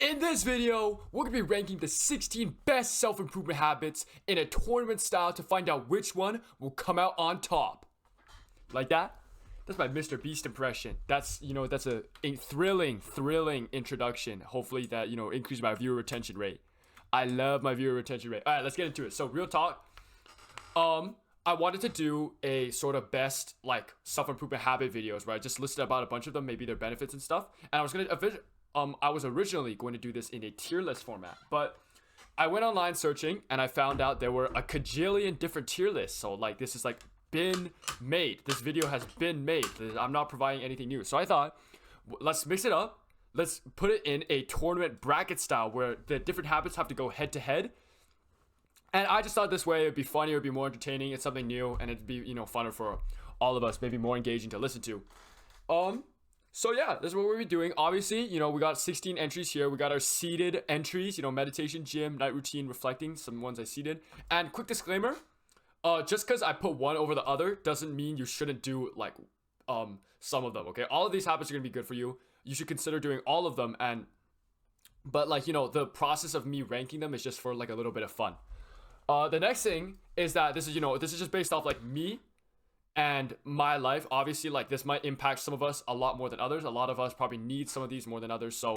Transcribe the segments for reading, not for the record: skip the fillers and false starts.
In this video, we're going to be ranking the 16 best self-improvement habits in a tournament style to find out which one will come out on top. Like that? That's my Mr. Beast impression. That's a thrilling introduction. Hopefully that, increase my viewer retention rate. I love my viewer retention rate. All right, let's get into it. So real talk, I wanted to do a sort of best self-improvement habit videos where I just listed about a bunch of them, maybe their benefits and stuff. And I was originally going to do this in a tier list format, but I went online searching and I found out there were a cajillion different tier lists. So this is been made. This video has been made. I'm not providing anything new. So I thought, let's mix it up. Let's put it in a tournament bracket style where the different habits have to go head to head. And I just thought this way it'd be funnier, it'd be more entertaining. It's something new and it'd be, funner for all of us, maybe more engaging to listen to. So yeah, this is what we'll be doing. Obviously, we got 16 entries here. We got our seeded entries, meditation, gym, night routine, reflecting, some ones I seeded. And quick disclaimer, just because I put one over the other doesn't mean you shouldn't do some of them, okay? All of these habits are gonna be good for you. You should consider doing all of them, but the process of me ranking them is just for a little bit of fun. The next thing is that this is just based off me and my life. Obviously, this might impact some of us a lot more than others. A lot of us probably need some of these more than others. So,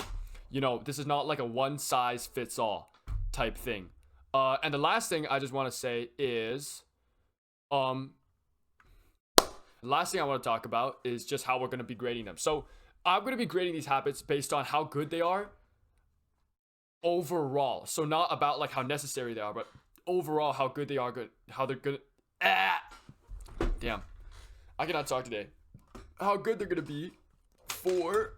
this is not a one size fits all type thing. And the last thing I just want to say is, the last thing I want to talk about is just how we're going to be grading them. So I'm going to be grading these habits based on how good they are overall. So not about how necessary they are, but overall how good they are, how they're good. Damn, I cannot talk today. How good they're gonna be for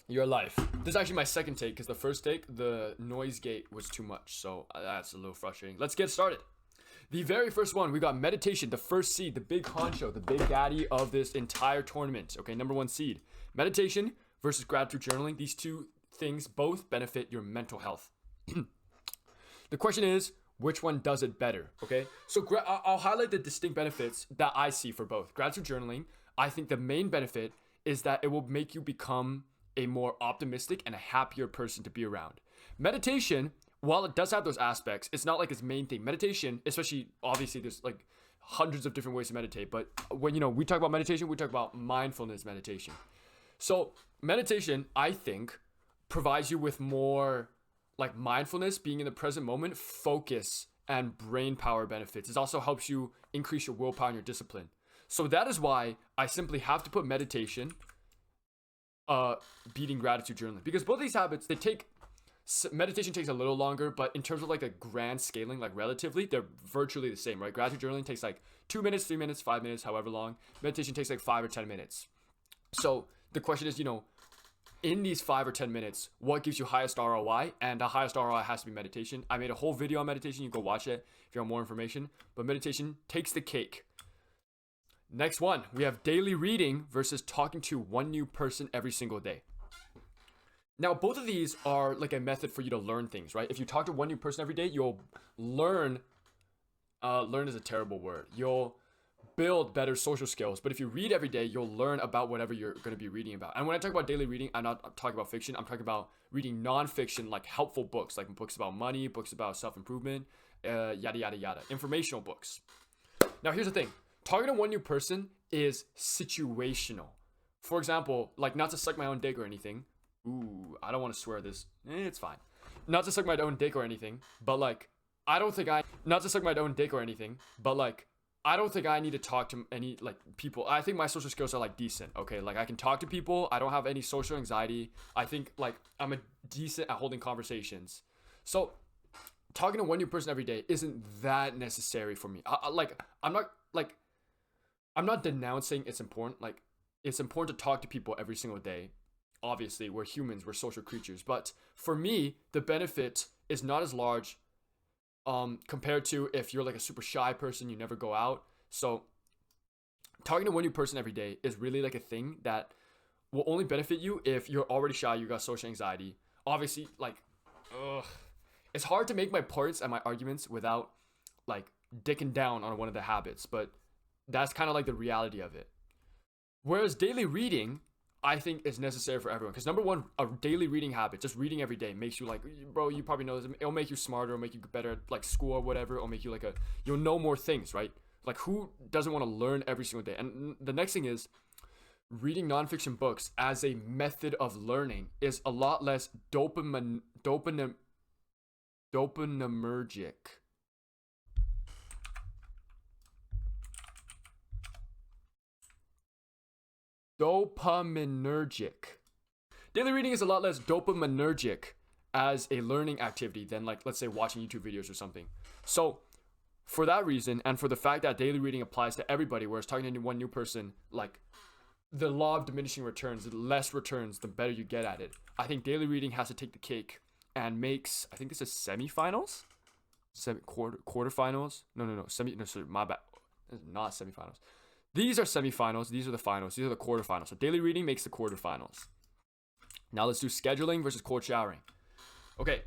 your life. This is actually my second take because the first take, the noise gate was too much, so that's a little frustrating. Let's get started. The very first one, we got meditation, the first seed, the big honcho, the big daddy of this entire tournament. Okay, number one seed. Meditation versus gratitude journaling. These two things both benefit your mental health. The question is, which one does it better? Okay, so I'll highlight the distinct benefits that I see for both. Gratitude journaling, I think the main benefit is that it will make you become a more optimistic and a happier person to be around. Meditation, while it does have those aspects, it's not its main thing. Meditation, especially, obviously there's hundreds of different ways to meditate, but when we talk about meditation, we talk about mindfulness meditation. So meditation, I think, provides you with more mindfulness, being in the present moment, focus, and brain power benefits. It also helps you increase your willpower and your discipline. So that is why I simply have to put meditation beating gratitude journaling, because both these habits, meditation takes a little longer, but in terms of a grand scaling, relatively, they're virtually the same, right? Gratitude journaling takes 2 minutes, 3 minutes, 5 minutes, however long. Meditation takes 5 or 10 minutes. So the question is, in these 5 or 10 minutes, what gives you highest ROI? And the highest ROI has to be meditation. I made a whole video on meditation. You can go watch it if you want more information. But meditation takes the cake. Next one, we have daily reading versus talking to one new person every single day. Now, both of these are a method for you to learn things, right? If you talk to one new person every day, you'll learn. Learn is a terrible word. You'll build better social skills. But if you read every day, you'll learn about whatever you're going to be reading about. And when I talk about daily reading, I'm not talking about fiction. I'm talking about reading non-fiction, helpful books, books about money, books about self-improvement, yada, yada, yada. Informational books. Now, here's the thing. Talking to one new person is situational. For example, not to suck my own dick or anything. Ooh, I don't want to swear this. It's fine. Not to suck my own dick or anything, but not to suck my own dick or anything, but I don't think I need to talk to any people. I think my social skills are decent. Okay, I can talk to people. I don't have any social anxiety. I think I'm a decent at holding conversations. So talking to one new person every day isn't that necessary for me. I'm not denouncing it's important. It's important to talk to people every single day. Obviously, we're humans, we're social creatures. But for me, the benefit is not as large compared to if you're a super shy person, you never go out. So talking to one new person every day is really a thing that will only benefit you if you're already shy, you got social anxiety. Obviously, it's hard to make my points and my arguments without dicking down on one of the habits, but that's kind of the reality of it. Whereas daily reading, I think is necessary for everyone. Because number one, a daily reading habit, just reading every day, makes you like, bro, you probably know this. It'll make you smarter. It'll make you better at like school or whatever. It'll make you like you'll know more things, right? Like who doesn't want to learn every single day? And the next thing is reading nonfiction books as a method of learning is a lot less dopaminergic. Daily reading is a lot less dopaminergic as a learning activity than like, let's say, watching YouTube videos or something. So for that reason, and for the fact that daily reading applies to everybody, whereas talking to one new person, like the law of diminishing returns, the less returns, the better you get at it. I think daily reading has to take the cake and makes, I think this is semifinals? Quarterfinals? No, sorry, my bad. This is not semifinals. These are semifinals. These are the finals. These are the quarterfinals. So daily reading makes the quarterfinals. Now let's do scheduling versus cold showering. Okay,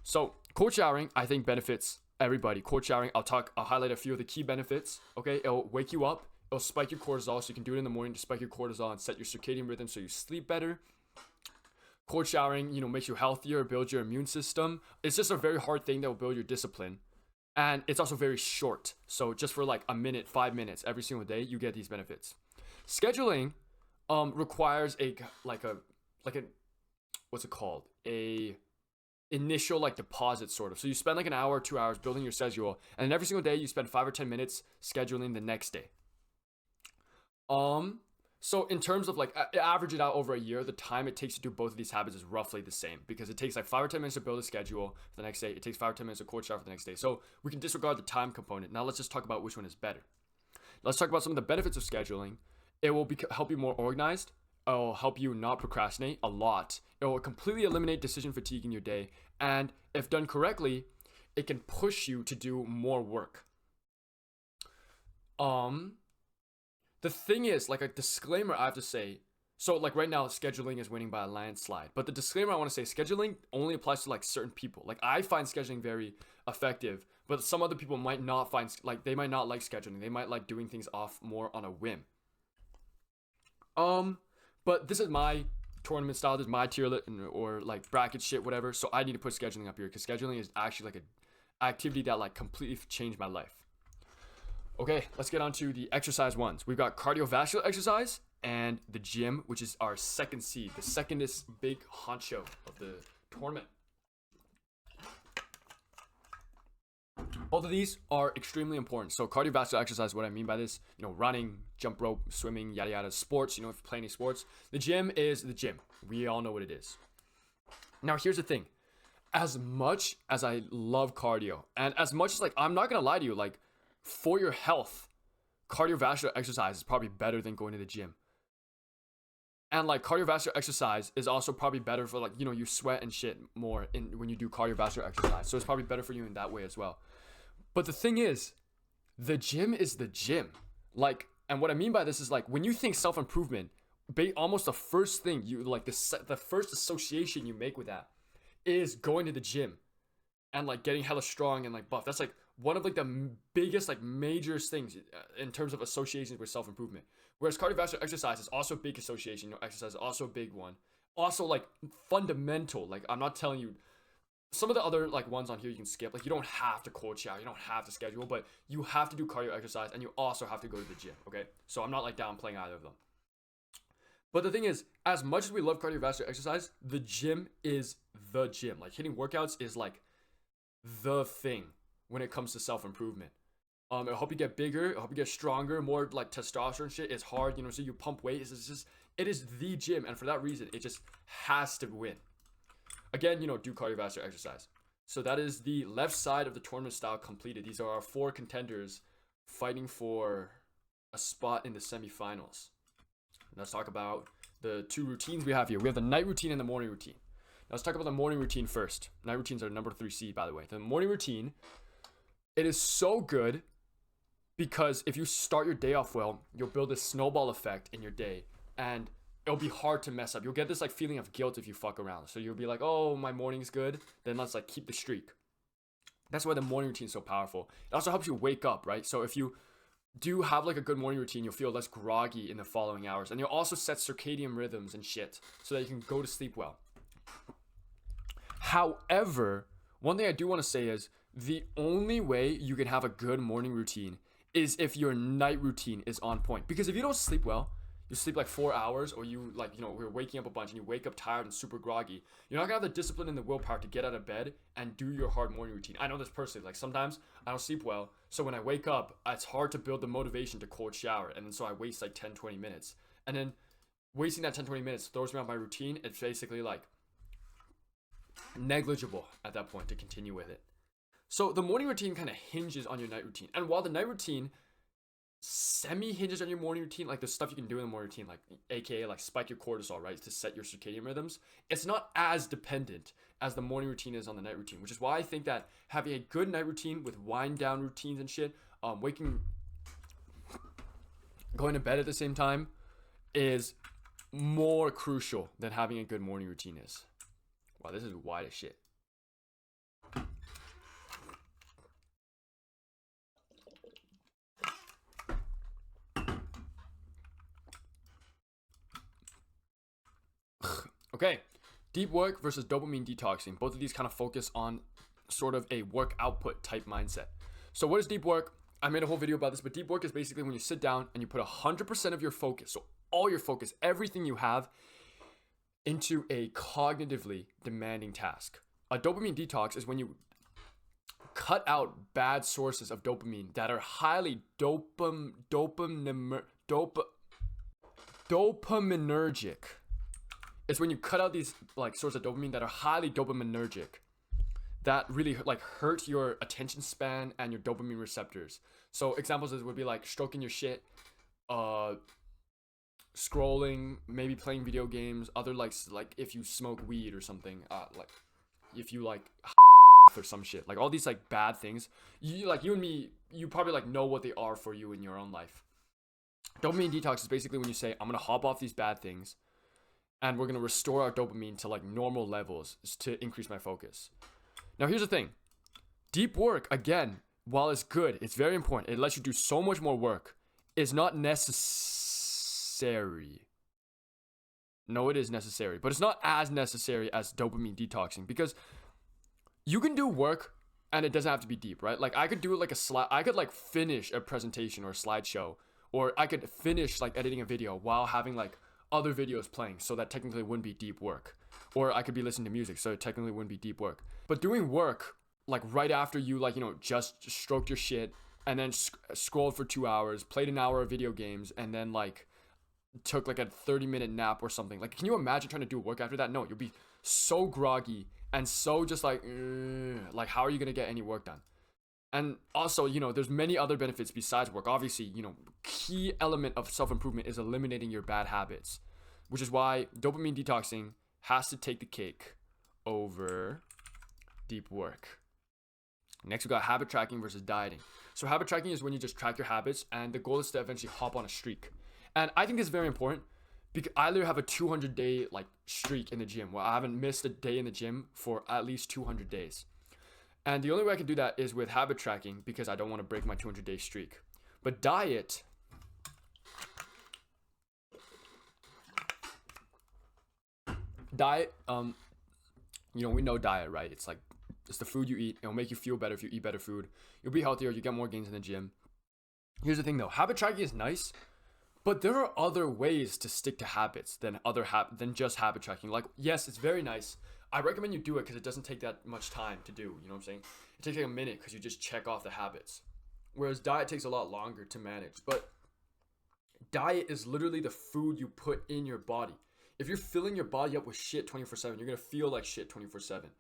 so cold showering I think benefits everybody. Cold showering, I'll highlight a few of the key benefits. Okay, it'll wake you up. It'll spike your cortisol, so you can do it in the morning to spike your cortisol and set your circadian rhythm so you sleep better. Cold showering, makes you healthier, builds your immune system. It's just a very hard thing that will build your discipline. And it's also very short. So just for like a minute, 5 minutes every single day, you get these benefits. Scheduling requires a what's it called? A initial like deposit sort of. So you spend like an hour or 2 hours building your schedule, and then every single day you spend 5 or 10 minutes scheduling the next day. So in terms of like average it out over a year, the time it takes to do both of these habits is roughly the same, because it takes like 5 or 10 minutes to build a schedule for the next day. It takes 5 or 10 minutes to cold shower for the next day. So we can disregard the time component. Now let's just talk about which one is better. Let's talk about some of the benefits of scheduling. It will help you more organized. It will help you not procrastinate a lot. It will completely eliminate decision fatigue in your day. And if done correctly, it can push you to do more work. The thing is, like a disclaimer I have to say, so like right now scheduling is winning by a landslide, but the disclaimer I want to say, scheduling only applies to like certain people. Like I find scheduling very effective, but some other people might not find, like they might not like scheduling. They might like doing things off more on a whim. But this is my tournament style. This is my tier list or like bracket shit, whatever. So I need to put scheduling up here because scheduling is actually like an activity that like completely changed my life. Okay, let's get on to the exercise ones. We've got cardiovascular exercise and the gym, which is our second seed, the secondest big honcho of the tournament. Both of these are extremely important. So cardiovascular exercise, what I mean by this, running, jump rope, swimming, yada yada, sports, if you play any sports. The gym is the gym. We all know what it is. Now here's the thing. As much as I love cardio, and as much as like, I'm not gonna lie to you, like for your health, cardiovascular exercise is probably better than going to the gym. And like cardiovascular exercise is also probably better for like, you sweat and shit more when you do cardiovascular exercise. So it's probably better for you in that way as well. But the thing is, the gym is the gym. Like, and what I mean by this is like, when you think self-improvement, almost the first thing you like, the first association you make with that is going to the gym and like getting hella strong and like buff. That's like one of like the biggest like major things in terms of associations with self-improvement. Whereas cardiovascular exercise is also a big association. Exercise is also a big one. Also like fundamental. Like I'm not telling you, some of the other like ones on here you can skip. Like you don't have to cold shower, you don't have to schedule, but you have to do cardio exercise and you also have to go to the gym. Okay, so I'm not like downplaying either of them. But the thing is, as much as we love cardiovascular exercise, the gym is the gym. Like hitting workouts is like the thing when it comes to self-improvement. I hope you get bigger. I hope you get stronger, more like testosterone shit. It's hard, so you pump weight. It is the gym. And for that reason, it just has to win. Again, do cardiovascular exercise. So that is the left side of the tournament style completed. These are our 4 contenders fighting for a spot in the semifinals. Let's talk about the 2 routines we have here. We have the night routine and the morning routine. Now let's talk about the morning routine first. Night routines are number 3 seed, by the way. The morning routine, it is so good because if you start your day off well, you'll build this snowball effect in your day and it'll be hard to mess up. You'll get this like feeling of guilt if you fuck around. So you'll be like, oh, my morning's good. Then let's like keep the streak. That's why the morning routine is so powerful. It also helps you wake up, right? So if you do have like a good morning routine, you'll feel less groggy in the following hours. And you'll also set circadian rhythms and shit so that you can go to sleep well. However, one thing I do want to say is the only way you can have a good morning routine is if your night routine is on point. Because if you don't sleep well, you sleep like 4 hours, or you like, we're waking up a bunch and you wake up tired and super groggy, you're not gonna have the discipline and the willpower to get out of bed and do your hard morning routine. I know this personally. Like sometimes I don't sleep well, so when I wake up, it's hard to build the motivation to cold shower, and then so I waste like 10-20 minutes, and then wasting that 10-20 minutes throws me off my routine. It's basically like negligible at that point to continue with it. So the morning routine kind of hinges on your night routine, and while the night routine semi hinges on your morning routine, like the stuff you can do in the morning routine, like aka like spike your cortisol, right, to set your circadian rhythms, it's not as dependent as the morning routine is on the night routine, which is why I think that having a good night routine with wind down routines and shit, going to bed at the same time is more crucial than having a good morning routine is. Wow, this is wide as shit. Okay, deep work versus dopamine detoxing. Both of these kind of focus on sort of a work output type mindset. So what is deep work? I made a whole video about this, but deep work is basically when you sit down and you put 100% of your focus, so all your focus, everything you have, into a cognitively demanding task. A dopamine detox is when you cut out bad sources of dopamine that are highly dopaminergic. It's when you cut out these like sources of dopamine that are highly dopaminergic, that really like hurt your attention span and your dopamine receptors. So examples would be like stroking your shit, scrolling, maybe playing video games, other like if you smoke weed or something, like if you like or some shit, like all these like bad things. You and me, you probably like know what they are for you in your own life. Dopamine detox is basically when you say, I'm gonna hop off these bad things, and we're going to restore our dopamine to like normal levels to increase my focus. Now, here's the thing. Deep work, again, while it's good, it's very important. It lets you do so much more work. It's not necessary. No, it is necessary, but it's not as necessary as dopamine detoxing, because you can do work and it doesn't have to be deep, right? Like I could do like I could like finish a presentation or a slideshow, or I could finish like editing a video while having like other videos playing, so that technically wouldn't be deep work. Or I could be listening to music, so it technically wouldn't be deep work. But doing work like right after you like just stroked your shit and then scrolled for 2 hours, played an hour of video games, and then like took like a 30-minute nap or something, like can you imagine trying to do work after that? No, you'll be so groggy and so just like how are you gonna get any work done? And also, there's many other benefits besides work. Obviously, key element of self-improvement is eliminating your bad habits, which is why dopamine detoxing has to take the cake over deep work. Next, we got habit tracking versus dieting. So habit tracking is when you just track your habits, and the goal is to eventually hop on a streak. And I think this is very important, because I literally have a 200-day like streak in the gym where I haven't missed a day in the gym for at least 200 days. And the only way I can do that is with habit tracking, because I don't want to break my 200-day streak. But diet, we know diet, right? It's like, it's the food you eat. It'll make you feel better if you eat better food. You'll be healthier. You get more gains in the gym. Here's the thing though, habit tracking is nice, but there are other ways to stick to habits than just habit tracking. Like, yes, it's very nice. I recommend you do it because it doesn't take that much time to do. You know what I'm saying? It takes like a minute because you just check off the habits. Whereas diet takes a lot longer to manage. But diet is literally the food you put in your body. If you're filling your body up with shit 24/7, you're gonna feel like shit 24/7.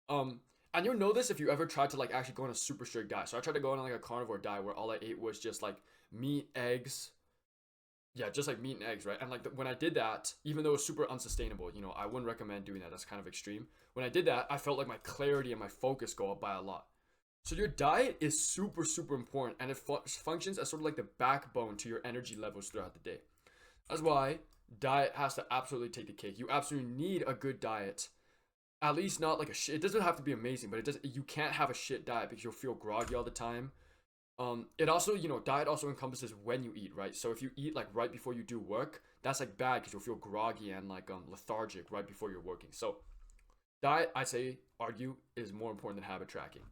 And you'll know this if you ever tried to like actually go on a super strict diet. So I tried to go on like a carnivore diet where all I ate was just like meat, eggs. Yeah, just like meat and eggs, right? And like when I did that, even though it was super unsustainable, I wouldn't recommend doing that. That's kind of extreme. When I did that, I felt like my clarity and my focus go up by a lot. So your diet is super, super important, and it functions as sort of like the backbone to your energy levels throughout the day. That's why diet has to absolutely take the cake. You absolutely need a good diet. At least not like a shit. It doesn't have to be amazing, but you can't have a shit diet because you'll feel groggy all the time. It also, diet also encompasses when you eat, right? So if you eat like right before you do work, that's like bad because you'll feel groggy and like lethargic right before you're working. So diet, I say, argue, is more important than habit tracking.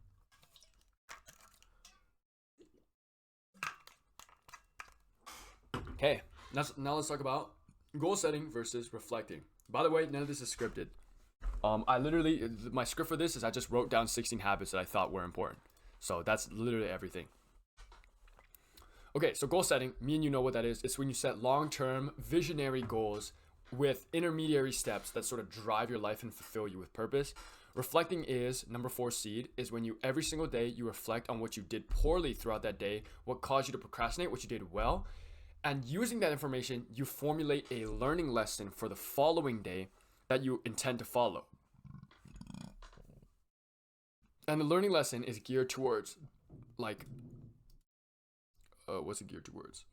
Okay, now let's talk about goal setting versus reflecting. By the way, none of this is scripted. I literally, my script for this is I just wrote down 16 habits that I thought were important. So that's literally everything. Okay, so goal setting, me and you know what that is. It's when you set long-term visionary goals with intermediary steps that sort of drive your life and fulfill you with purpose. Reflecting is number 4 seed, is when you every single day you reflect on what you did poorly throughout that day, what caused you to procrastinate, what you did well, and using that information, you formulate a learning lesson for the following day that you intend to follow. And the learning lesson is geared towards, like, what's it geared towards?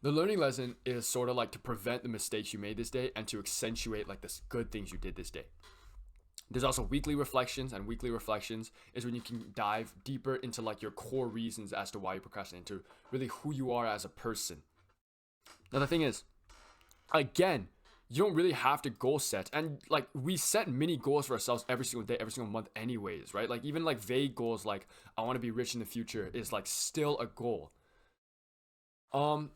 The learning lesson is sort of like to prevent the mistakes you made this day and to accentuate like the good things you did this day. There's also weekly reflections, and weekly reflections is when you can dive deeper into like your core reasons as to why you procrastinate, to really who you are as a person. Now the thing is, again, you don't really have to goal set, and like we set mini goals for ourselves every single day, every single month anyways, right? Like even like vague goals like I want to be rich in the future is like still a goal. And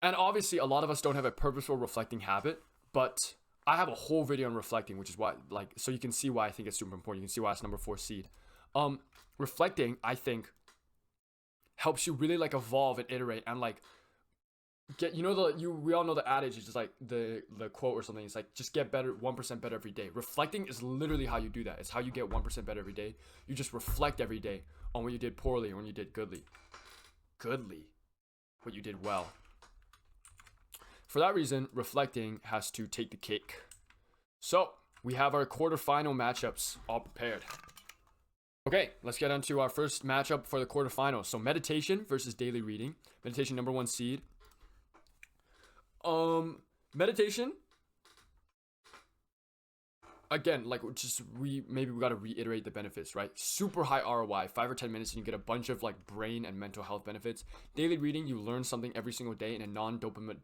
obviously a lot of us don't have a purposeful reflecting habit, but I have a whole video on reflecting, which is why, like, so you can see why I think it's super important. You can see why it's number 4 seed. Reflecting, I think, helps you really like evolve and iterate and like get, we all know the adage is just like the quote or something. It's like just get better, 1% better every day. Reflecting is literally how you do that. It's how you get 1% better every day. You just reflect every day on what you did poorly and when you did goodly, what you did well. For that reason, reflecting has to take the cake. So we have our quarterfinal matchups all prepared. Okay, let's get on to our first matchup for the quarterfinals. So meditation versus daily reading. Meditation, number 1 seed. Meditation. Again, like we got to reiterate the benefits, right? Super high ROI, 5 or 10 minutes, and you get a bunch of like brain and mental health benefits. Daily reading, you learn something every single day in a non-dopamine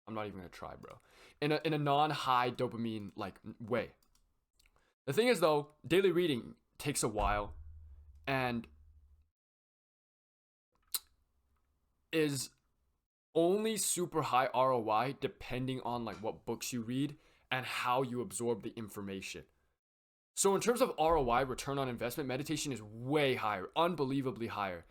I'm not even gonna try, bro. In a non-high dopamine like way. The thing is though, daily reading takes a while and is only super high ROI depending on like what books you read and how you absorb the information. So in terms of ROI, return on investment, meditation is way higher, unbelievably higher.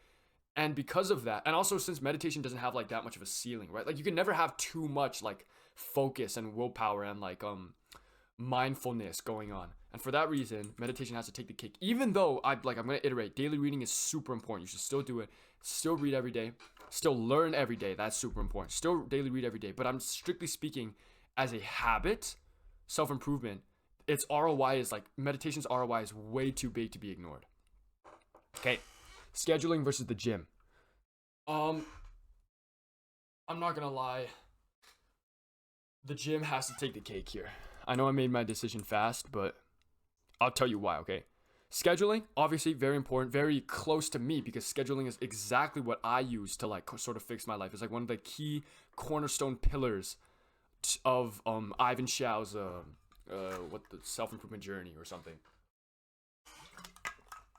And because of that, and also since meditation doesn't have like that much of a ceiling, right? Like you can never have too much like focus and willpower and like mindfulness going on. And for that reason, meditation has to take the cake. Even though I'm gonna iterate, daily reading is super important. You should still do it. Still read every day. Still learn every day. That's super important. Still daily read every day. But I'm strictly speaking as a habit, self-improvement, its ROI is like, meditation's ROI is way too big to be ignored. Okay. Scheduling versus the gym. I'm not gonna lie. The gym has to take the cake here. I know I made my decision fast, but I'll tell you why, okay? Scheduling, obviously very important, very close to me because scheduling is exactly what I use to like sort of fix my life. It's like one of the key cornerstone pillars of Ivan Shao's the self-improvement journey or something.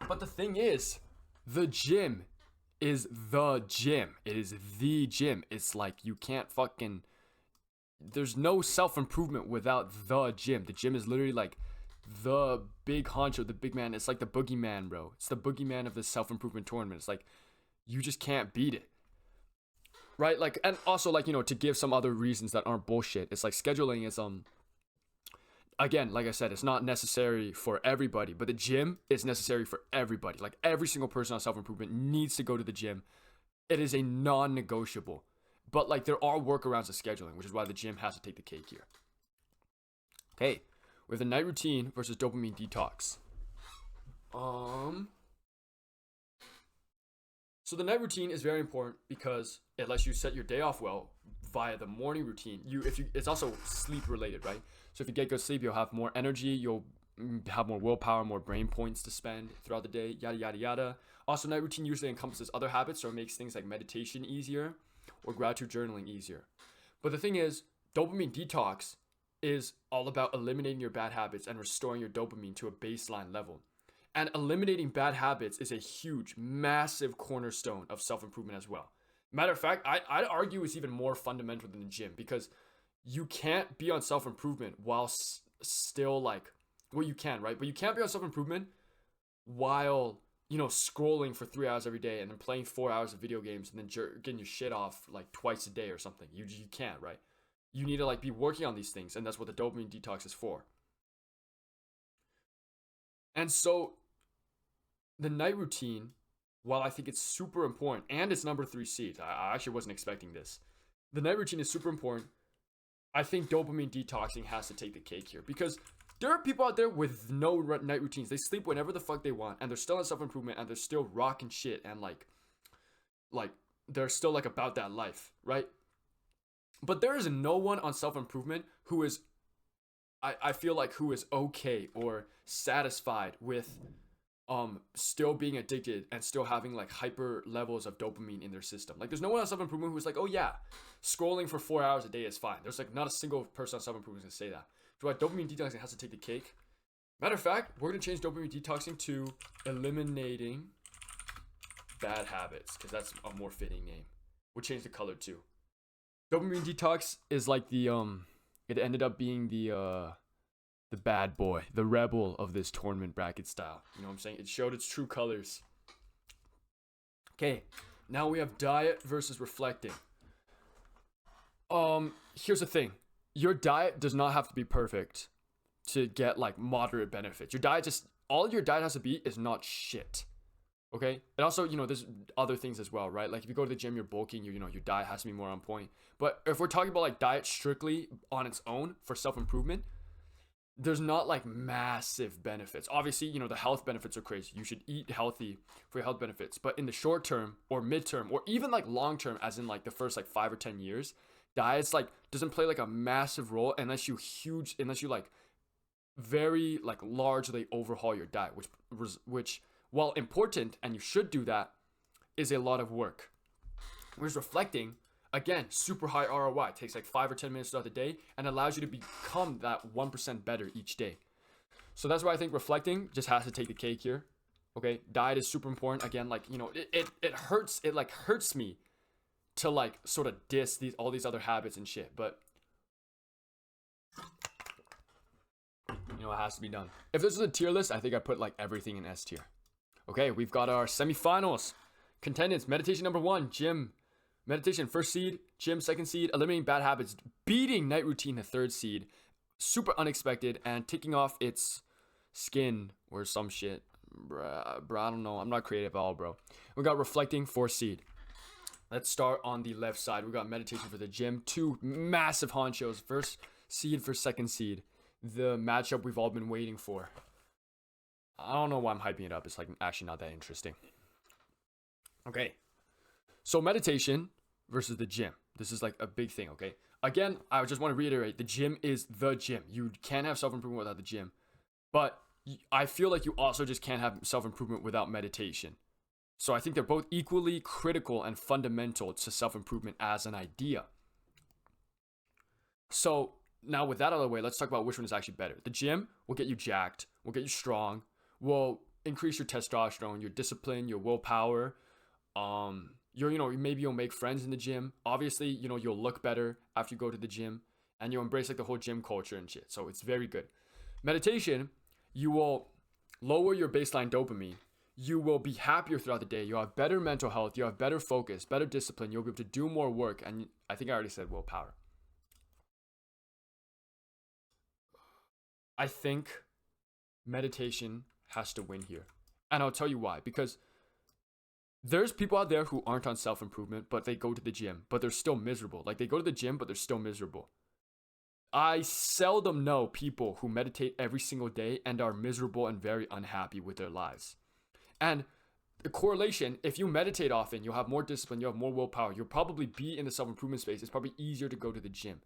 But the thing is, the gym is the gym. It is the gym. It's like you can't fucking, there's no self-improvement without the gym. The gym is literally like the big honcho, the big man. It's like the boogeyman, bro. It's the boogeyman of the self-improvement tournament. It's like you just can't beat it, right? Like, and also like, to give some other reasons that aren't bullshit, it's like scheduling is again, like I said, it's not necessary for everybody, but the gym is necessary for everybody. Like every single person on self-improvement needs to go to the gym. It is a non-negotiable. But like there are workarounds to scheduling, which is why the gym has to take the cake here. Okay, with a night routine versus dopamine detox. So the night routine is very important because it lets you set your day off well via the morning routine. It's also sleep related, right? So if you get good sleep, you'll have more energy. You'll have more willpower, more brain points to spend throughout the day, yada yada yada. Also, night routine usually encompasses other habits, so it makes things like meditation easier or gratitude journaling easier. But the thing is, dopamine detox is all about eliminating your bad habits and restoring your dopamine to a baseline level. And eliminating bad habits is a huge, massive cornerstone of self-improvement as well. Matter of fact, I'd argue it's even more fundamental than the gym, because you can't be on self-improvement while still like, well, you can, right? But you can't be on self-improvement while, scrolling for 3 hours every day and then playing 4 hours of video games and then getting your shit off like twice a day or something. You can't, right? You need to like be working on these things, and that's what the dopamine detox is for. And so the night routine, while I think it's super important, and it's number 3 seed, I actually wasn't expecting this. The night routine is super important. I think dopamine detoxing has to take the cake here, because there are people out there with no night routines. They sleep whenever the fuck they want, and they're still in self-improvement, and they're still rocking shit, and like they're still like about that life, right? But there is no one on self-improvement who is, I feel like, who is okay or satisfied with still being addicted and still having like hyper levels of dopamine in their system. Like, there's no one on self-improvement who's like, oh yeah, scrolling for 4 hours a day is fine. There's like not a single person on self-improvement who's gonna say that. So why dopamine detoxing has to take the cake. Matter of fact, we're gonna change dopamine detoxing to eliminating bad habits, because that's a more fitting name. We'll change the color too. Dopamine detox is like the it ended up being the bad boy, the rebel of this tournament bracket style. You know what I'm saying? It showed its true colors. Okay, now we have diet versus reflecting. Here's the thing. Your diet does not have to be perfect to get like moderate benefits. Your diet all your diet has to be is not shit. Okay? And also, there's other things as well, right? Like if you go to the gym, you're bulking, your diet has to be more on point. But if we're talking about like diet strictly on its own for self-improvement, there's not like massive benefits. Obviously, the health benefits are crazy. You should eat healthy for your health benefits. But in the short term or midterm or even like long term, as in like the first like 5 or 10 years, diets like doesn't play like a massive role unless you like very like largely overhaul your diet, which while important, and you should do that, is a lot of work. Whereas reflecting, again, super high ROI. It takes like 5 or 10 minutes throughout the day and allows you to become that 1% better each day. So that's why I think reflecting just has to take the cake here. Okay, diet is super important. Again, like, it hurts me to like sort of diss all these other habits and shit, but it has to be done. If this was a tier list, I think I put like everything in S tier. Okay, we've got our semifinals. Contendants: meditation number 1, gym. Meditation, 1st seed. Gym, 2nd seed. Eliminating bad habits. Beating night routine, the 3rd seed. Super unexpected. And taking off its skin or some shit. Bruh, I don't know. I'm not creative at all, bro. We got reflecting, 4th seed. Let's start on the left side. We got meditation for the gym. 2 massive honchos. 1st seed for 2nd seed. The matchup we've all been waiting for. I don't know why I'm hyping it up. It's like actually not that interesting. Okay. So meditation versus the gym. This is like a big thing, okay? Again, I just want to reiterate, the gym is the gym. You can't have self-improvement without the gym. But I feel like you also just can't have self-improvement without meditation. So I think they're both equally critical and fundamental to self-improvement as an idea. So now with that out of the way, let's talk about which one is actually better. The gym will get you jacked, will get you strong, will increase your testosterone, your discipline, your willpower. Maybe you'll make friends in the gym. Obviously, you'll look better after you go to the gym, and you'll embrace like the whole gym culture and shit. So it's very good. Meditation, you will lower your baseline dopamine. You will be happier throughout the day. You'll have better mental health. You'll have better focus, better discipline. You'll be able to do more work. And I think I already said willpower. I think meditation has to win here. And I'll tell you why. Because there's people out there who aren't on self-improvement, but they go to the gym, but they're still miserable. Like, they go to the gym, but they're still miserable. I seldom know people who meditate every single day and are miserable and very unhappy with their lives. And the correlation, if you meditate often, you'll have more discipline, you'll have more willpower, you'll probably be in the self-improvement space. It's probably easier to go to the gym.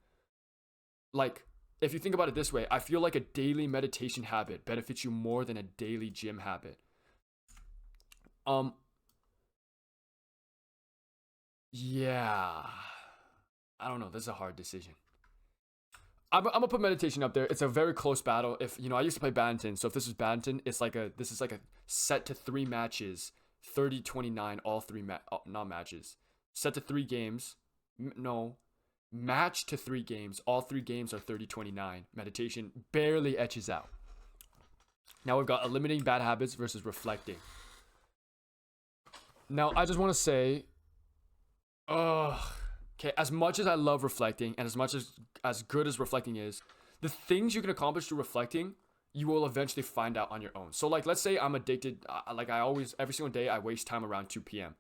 Like, if you think about it this way, I feel like a daily meditation habit benefits you more than a daily gym habit. Yeah. I don't know. This is a hard decision. I'm gonna put meditation up there. It's a very close battle. If I used to play badminton, so if this is badminton, this is like a set to 3 matches, 30-29, all three not matches, set to 3 games. No, match to 3 games. All 3 games are 30-29. Meditation barely etches out. Now we've got eliminating bad habits versus reflecting. Now I just want to say, okay, as much as I love reflecting, and as much as good as reflecting is, the things you can accomplish through reflecting, you will eventually find out on your own. So like, let's say I'm addicted, every single day I waste time around 2 p.m.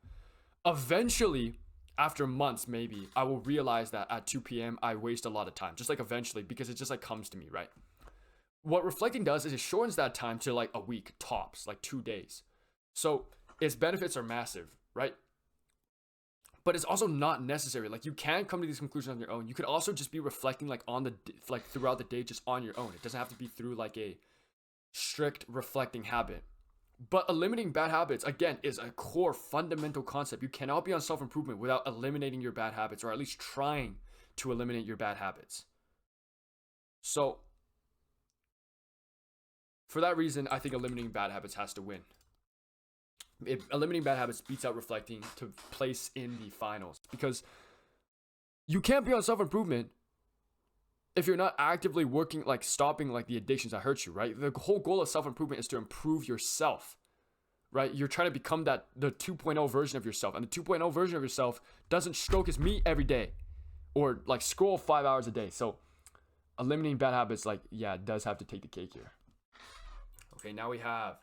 Eventually, after months maybe, I will realize that at 2 p.m. I waste a lot of time, just like eventually, because it just like comes to me, right? What reflecting does is it shortens that time to like a week tops, like 2 days. So its benefits are massive, right? But it's also not necessary. Like, you can come to these conclusions on your own. You could also just be reflecting like throughout the day, just on your own. It doesn't have to be through like a strict reflecting habit. But eliminating bad habits, again, is a core fundamental concept. You cannot be on self-improvement without eliminating your bad habits, or at least trying to eliminate your bad habits. So for that reason, I think eliminating bad habits has to win. Eliminating bad habits beats out reflecting to place in the finals, because you can't be on self-improvement if you're not actively working, like stopping like the addictions that hurt you, right? The whole goal of self-improvement is to improve yourself, right? You're trying to become the 2.0 version of yourself, and the 2.0 version of yourself doesn't stroke his meat every day or like scroll 5 hours a day. So eliminating bad habits, like, yeah, it does have to take the cake here. Okay, now we have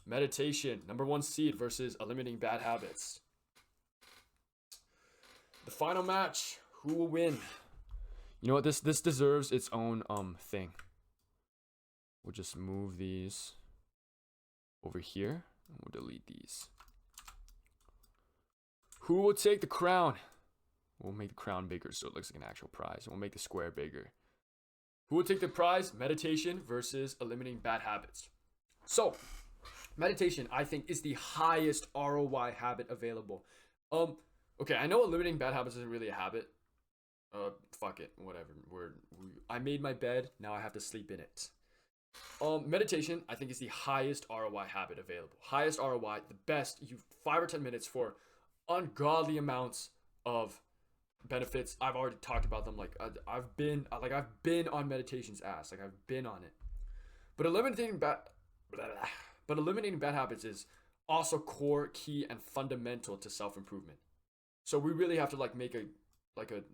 meditation, #1 seed versus eliminating bad habits. The final match, who will win? You know what, this deserves its own thing. We'll just move these over here, and we'll delete these. Who will take the crown? We'll make the crown bigger so it looks like an actual prize. We'll make the square bigger. Who will take the prize? Meditation versus eliminating bad habits. So meditation, I think, is the highest ROI habit available. Okay, I know eliminating bad habits isn't really a habit. Fuck it, whatever. I made my bed, now I have to sleep in it. Meditation, I think, is the highest ROI habit available. Highest ROI, the best. 5 or 10 minutes for ungodly amounts of benefits. I've already talked about them. Like, I've been on meditation's ass. Like, I've been on it. But eliminating bad habits is also core, key, and fundamental to self-improvement. So we really have to like make a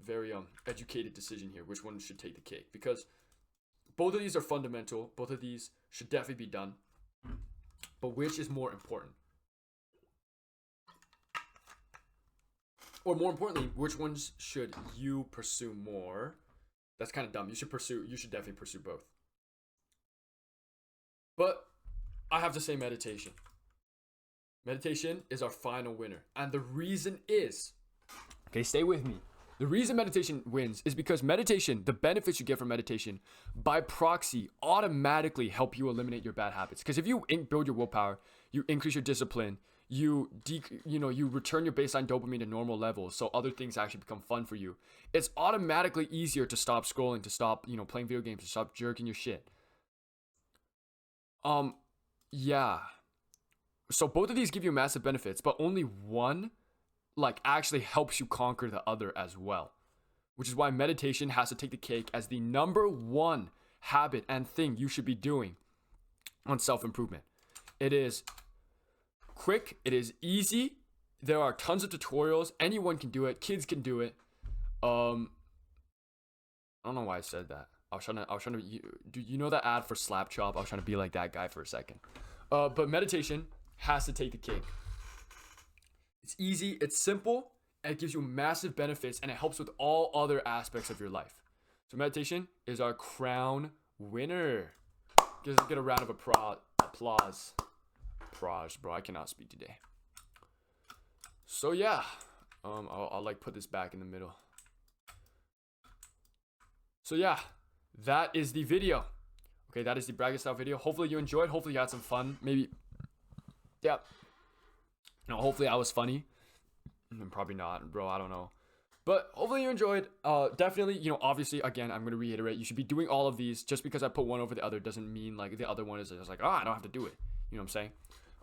very educated decision here, which one should take the cake, because both of these are fundamental. Both of these should definitely be done. But which is more important? Or more importantly, which ones should you pursue more? That's kind of dumb. You should definitely pursue both. But I have to say meditation. Meditation is our final winner. And the reason is, okay, stay with me. The reason meditation wins is because meditation, the benefits you get from meditation, by proxy, automatically help you eliminate your bad habits. Because if you build your willpower, you increase your discipline, you return your baseline dopamine to normal levels, so other things actually become fun for you. It's automatically easier to stop scrolling, to stop, playing video games, to stop jerking your shit. Yeah. So both of these give you massive benefits, but only one actually helps you conquer the other as well. Which is why meditation has to take the cake as the #1 habit and thing you should be doing on self-improvement. It is quick, it is easy. There are tons of tutorials. Anyone can do it. Kids can do it. I don't know why I said that. I was trying to do you know that ad for Slap Chop? I was trying to be like that guy for a second. But meditation has to take the cake. It's easy, it's simple, and it gives you massive benefits, and it helps with all other aspects of your life. So meditation is our crown winner. Get a round of applause. Bro, I cannot speak today. So yeah, I'll put this back in the middle. So yeah, that is the video. Okay, that is the bracket style video. Hopefully you enjoyed. Hopefully you had some fun. Maybe, yeah. No, hopefully I was funny. Probably not, bro. I don't know. But hopefully you enjoyed. Definitely, obviously, again, I'm going to reiterate. You should be doing all of these. Just because I put one over the other doesn't mean, like, the other one is just like, I don't have to do it. You know what I'm saying?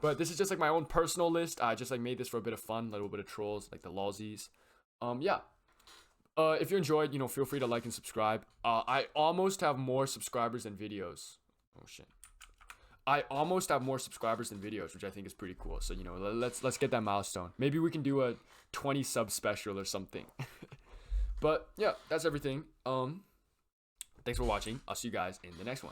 But this is just, like, my own personal list. I just, like, made this for a bit of fun. A little bit of trolls, like the lolsies. Yeah. If you enjoyed, feel free to like and subscribe. I almost have more subscribers than videos. Oh, shit. I almost have more subscribers than videos, which I think is pretty cool. So, let's get that milestone. Maybe we can do a 20 sub special or something. But yeah, that's everything. Thanks for watching. I'll see you guys in the next one.